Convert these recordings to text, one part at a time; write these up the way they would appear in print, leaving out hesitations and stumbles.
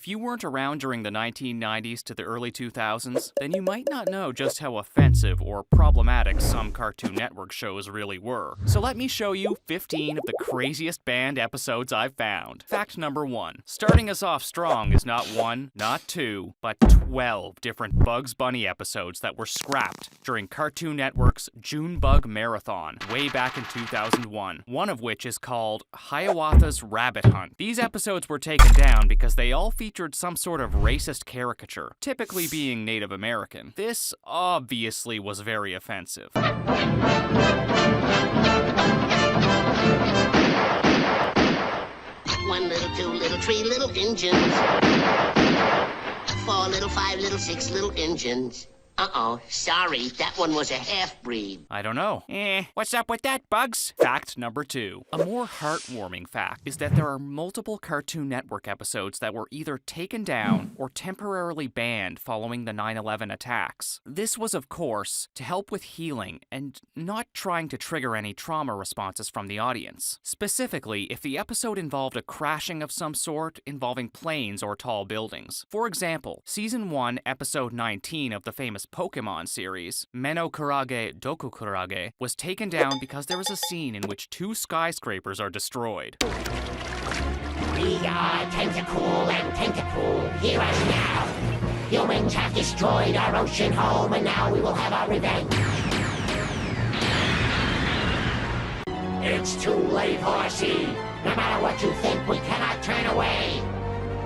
If you weren't around during the 1990s to the early 2000s, then you might not know just how offensive or problematic some Cartoon Network shows really were. So let me show you 15 of the craziest banned episodes I've found. Fact number 1. Starting us off strong is not 1, not 2, but 12 different Bugs Bunny episodes that were scrapped during Cartoon Network's Junebug Marathon way back in 2001, one of which is called Hiawatha's Rabbit Hunt. These episodes were taken down because they all featured some sort of racist caricature, typically being Native American. This obviously was very offensive. 1 little, 2 little, 3 little engines. 4 little, 5 little, 6 little engines. Uh-oh, sorry, that one was a half-breed. I don't know. What's up with that, Bugs? Fact number 2. A more heartwarming fact is that there are multiple Cartoon Network episodes that were either taken down or temporarily banned following the 9/11 attacks. This was, of course, to help with healing and not trying to trigger any trauma responses from the audience. Specifically, if the episode involved a crashing of some sort involving planes or tall buildings. For example, Season 1, Episode 19 of the famous Pokémon series, Meno Kurage Doku Kurage, was taken down because there was a scene in which 2 skyscrapers are destroyed. We are Tentacool and Tentacool, here and now. Humans have destroyed our ocean home, and now we will have our revenge. It's too late, horsey. No matter what you think, we cannot turn away.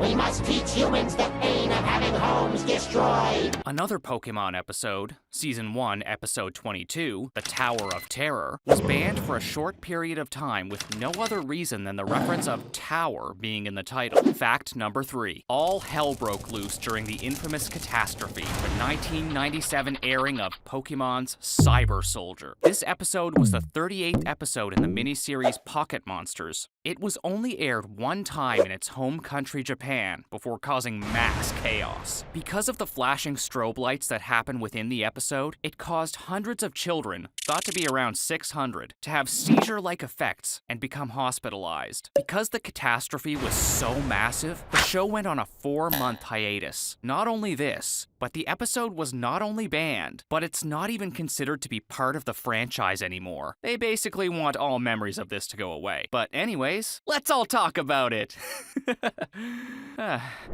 We must teach humans the pain of having homes destroyed. Another Pokémon episode, Season 1, Episode 22, The Tower of Terror, was banned for a short period of time with no other reason than the reference of tower being in the title. Fact number 3. All hell broke loose during the infamous catastrophe, the 1997 airing of Pokémon's Cyber Soldier. This episode was the 38th episode in the miniseries Pocket Monsters. It was only aired one time in its home country, Japan, before causing mass chaos. Because of the flashing strobe lights that happen within the episode, it caused hundreds of children, thought to be around 600, to have seizure-like effects and become hospitalized. Because the catastrophe was so massive, the show went on a 4-month hiatus. Not only this, but the episode was not only banned, but it's not even considered to be part of the franchise anymore. They basically want all memories of this to go away. But anyways, let's all talk about it.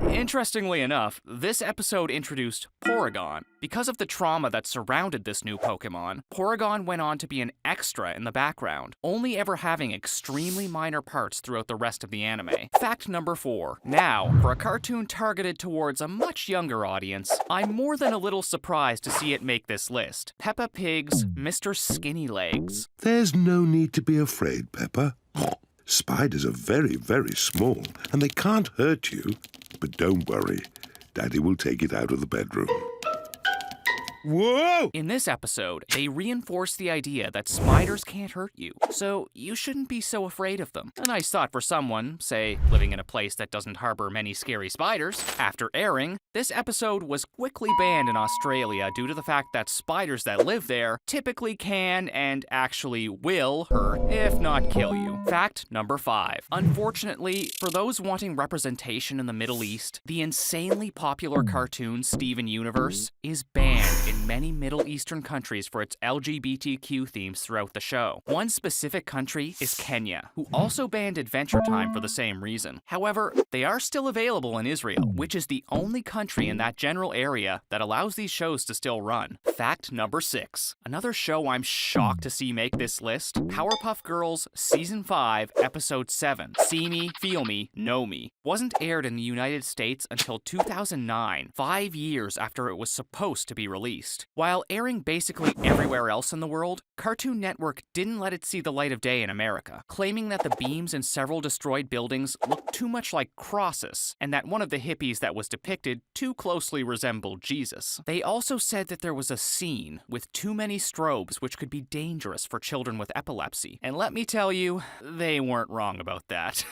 Interestingly enough, this episode introduced Porygon. Because of the trauma that surrounded this new Pokémon, Porygon went on to be an extra in the background, only ever having extremely minor parts throughout the rest of the anime. Fact number 4. Now, for a cartoon targeted towards a much younger audience, I'm more than a little surprised to see it make this list. Peppa Pig's Mr. Skinny Legs. There's no need to be afraid, Peppa. Spiders are very, very small, and they can't hurt you. But don't worry, Daddy will take it out of the bedroom. Whoa! In this episode, they reinforce the idea that spiders can't hurt you, so you shouldn't be so afraid of them. A nice thought for someone, say, living in a place that doesn't harbor many scary spiders. After airing, this episode was quickly banned in Australia due to the fact that spiders that live there typically can and actually will hurt, if not kill you. Fact number 5. Unfortunately, for those wanting representation in the Middle East, the insanely popular cartoon Steven Universe is banned in many Middle Eastern countries for its LGBTQ themes throughout the show. One specific country is Kenya, who also banned Adventure Time for the same reason. However, they are still available in Israel, which is the only country in that general area that allows these shows to still run. Fact number 6. Another show I'm shocked to see make this list, Powerpuff Girls Season 5, Episode 7, See Me, Feel Me, Know Me, wasn't aired in the United States until 2009, 5 years after it was supposed to be released. While airing basically everywhere else in the world, Cartoon Network didn't let it see the light of day in America, claiming that the beams in several destroyed buildings looked too much like crosses, and that one of the hippies that was depicted too closely resembled Jesus. They also said that there was a scene with too many strobes which could be dangerous for children with epilepsy, and let me tell you, they weren't wrong about that.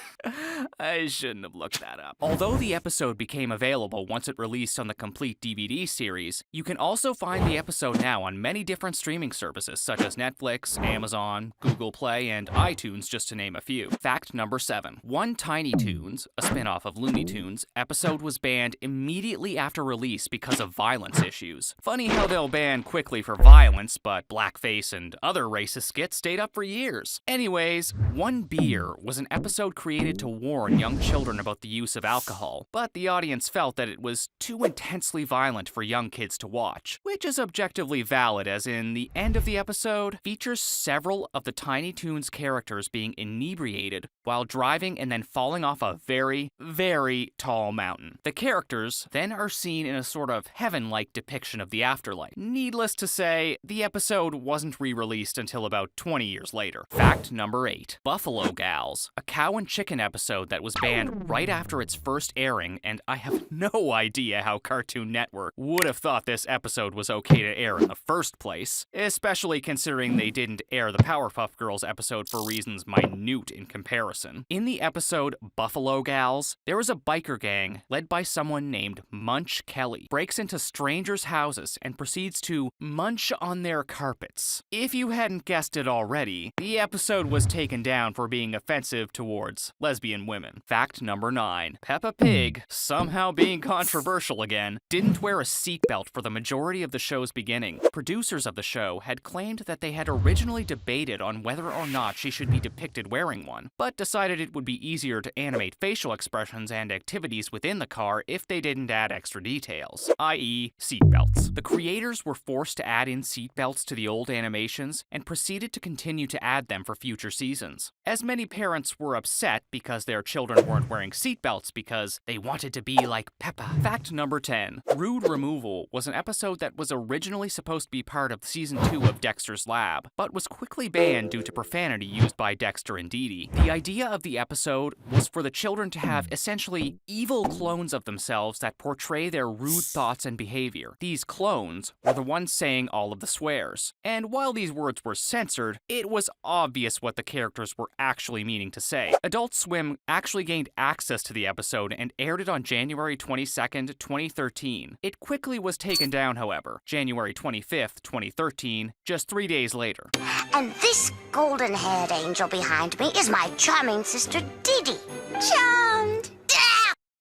I shouldn't have looked that up. Although the episode became available once it released on the complete DVD series, you can also find find the episode now on many different streaming services such as Netflix, Amazon, Google Play, and iTunes, just to name a few. Fact number 7. One Tiny Toons, a spin-off of Looney Tunes, episode was banned immediately after release because of violence issues. Funny how they'll ban quickly for violence, but blackface and other racist skits stayed up for years. Anyways, One Beer was an episode created to warn young children about the use of alcohol, but the audience felt that it was too intensely violent for young kids to watch, which is objectively valid, as in the end of the episode features several of the Tiny Toons characters being inebriated while driving and then falling off a very, very tall mountain. The characters then are seen in a sort of heaven-like depiction of the afterlife. Needless to say, the episode wasn't re-released until about 20 years later. Fact number 8. Buffalo Gals, a cow and chicken episode that was banned right after its first airing, and I have no idea how Cartoon Network would have thought this episode was okay to air in the first place, especially considering they didn't air the Powerpuff Girls episode for reasons minute in comparison. In the episode Buffalo Gals, there was a biker gang led by someone named Munch Kelly, breaks into strangers' houses and proceeds to munch on their carpets. If you hadn't guessed it already, the episode was taken down for being offensive towards lesbian women. Fact number 9. Peppa Pig, somehow being controversial again, didn't wear a seatbelt for the majority of the show's beginning. Producers of the show had claimed that they had originally debated on whether or not she should be depicted wearing one, but decided it would be easier to animate facial expressions and activities within the car if they didn't add extra details, i.e. seatbelts. The creators were forced to add in seatbelts to the old animations and proceeded to continue to add them for future seasons, as many parents were upset because their children weren't wearing seatbelts because they wanted to be like Peppa. Fact number 10. Rude Removal was an episode that was originally supposed to be part of Season 2 of Dexter's Lab, but was quickly banned due to profanity used by Dexter and Dee Dee. The idea of the episode was for the children to have essentially evil clones of themselves that portray their rude thoughts and behavior. These clones were the ones saying all of the swears, and while these words were censored, it was obvious what the characters were actually meaning to say. Adult Swim actually gained access to the episode and aired it on January 22nd, 2013. It quickly was taken down, however, January 25th, 2013, just 3 days later. And this golden-haired angel behind me is my charming sister Dee Dee. Charmed.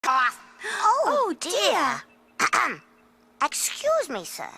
Cough. Oh dear. Excuse me, sir,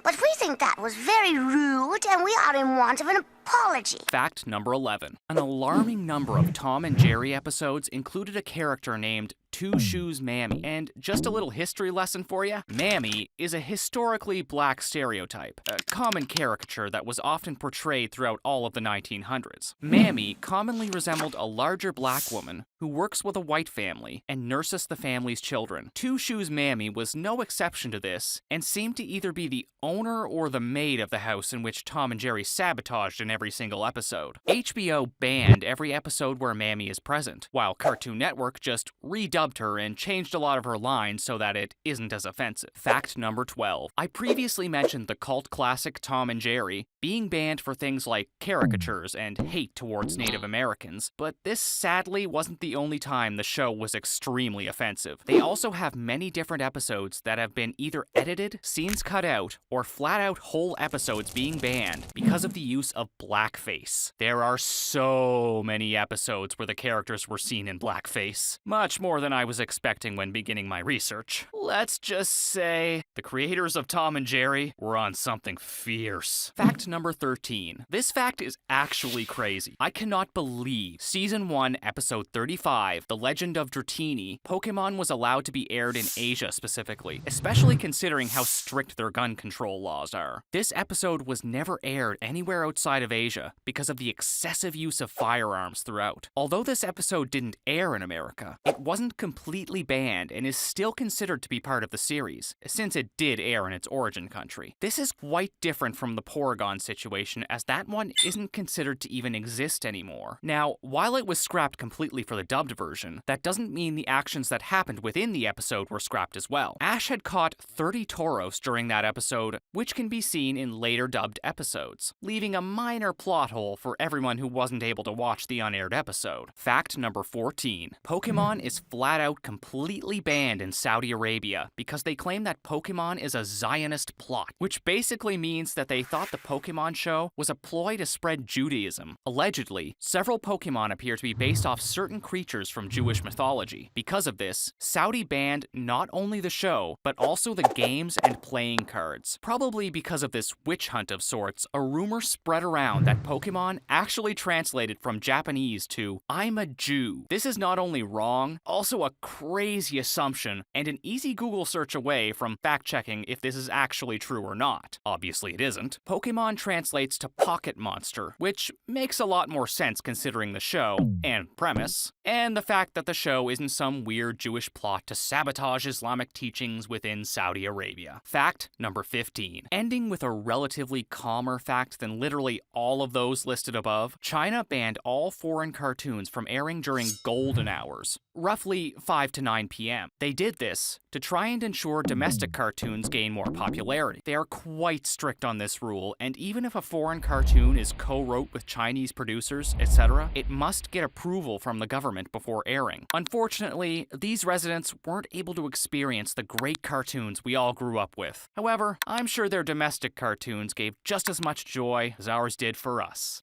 but we think that was very rude and we are in want of an apology. Fact number 11. An alarming number of Tom and Jerry episodes included a character named Two Shoes Mammy. And just a little history lesson for you. Mammy is a historically black stereotype, a common caricature that was often portrayed throughout all of the 1900s. Mammy commonly resembled a larger black woman who works with a white family and nurses the family's children. Two Shoes Mammy was no exception to this and seemed to either be the owner or the maid of the house in which Tom and Jerry sabotaged in every single episode. HBO banned every episode where Mammy is present, while Cartoon Network just redubbed her and changed a lot of her lines so that it isn't as offensive. Fact number 12. I previously mentioned the cult classic Tom and Jerry being banned for things like caricatures and hate towards Native Americans, but this sadly wasn't the only time the show was extremely offensive. They also have many different episodes that have been either edited, scenes cut out, or flat out whole episodes being banned because of the use of blackface. There are so many episodes where the characters were seen in blackface. Much more than I was expecting when beginning my research. Let's just say the creators of Tom and Jerry were on something fierce. Fact number 13. This fact is actually crazy. I cannot believe Season 1, Episode 35, The Legend of Dratini, Pokémon was allowed to be aired in Asia specifically, especially considering how strict their gun control laws are. This episode was never aired anywhere outside of Asia because of the excessive use of firearms throughout. Although this episode didn't air in America, it wasn't completely banned and is still considered to be part of the series, since it did air in its origin country. This is quite different from the Porygon situation, as that one isn't considered to even exist anymore. Now, while it was scrapped completely for the dubbed version, that doesn't mean the actions that happened within the episode were scrapped as well. Ash had caught 30 toros during that episode, which can be seen in later dubbed episodes, leaving a minor plot hole for everyone who wasn't able to watch the unaired episode. Fact number 14. Pokémon is flat out completely banned in Saudi Arabia because they claim that Pokémon is a Zionist plot, which basically means that they thought the Pokémon show was a ploy to spread Judaism. Allegedly, several Pokémon appear to be based off certain creatures from Jewish mythology. Because of this, Saudi banned not only the show, but also the games and playing cards. Probably because of this witch hunt of sorts, a rumor spread around that Pokémon actually translated from Japanese to "I'm a Jew." This is not only wrong, also a crazy assumption, and an easy Google search away from fact-checking if this is actually true or not. Obviously it isn't. Pokémon translates to pocket monster, which makes a lot more sense considering the show, and premise, and the fact that the show isn't some weird Jewish plot to sabotage Islamic teachings within Saudi Arabia. Fact number 15. Ending with a relatively calmer fact than literally all of those listed above, China banned all foreign cartoons from airing during golden hours, roughly 5 to 9 p.m. They did this to try and ensure domestic cartoons gain more popularity. They are quite strict on this rule, and even if a foreign cartoon is co-wrote with Chinese producers, etc., it must get approval from the government before airing. Unfortunately, these residents weren't able to experience the great cartoons we all grew up with. However, I'm sure their domestic cartoons gave just as much joy as ours did for us.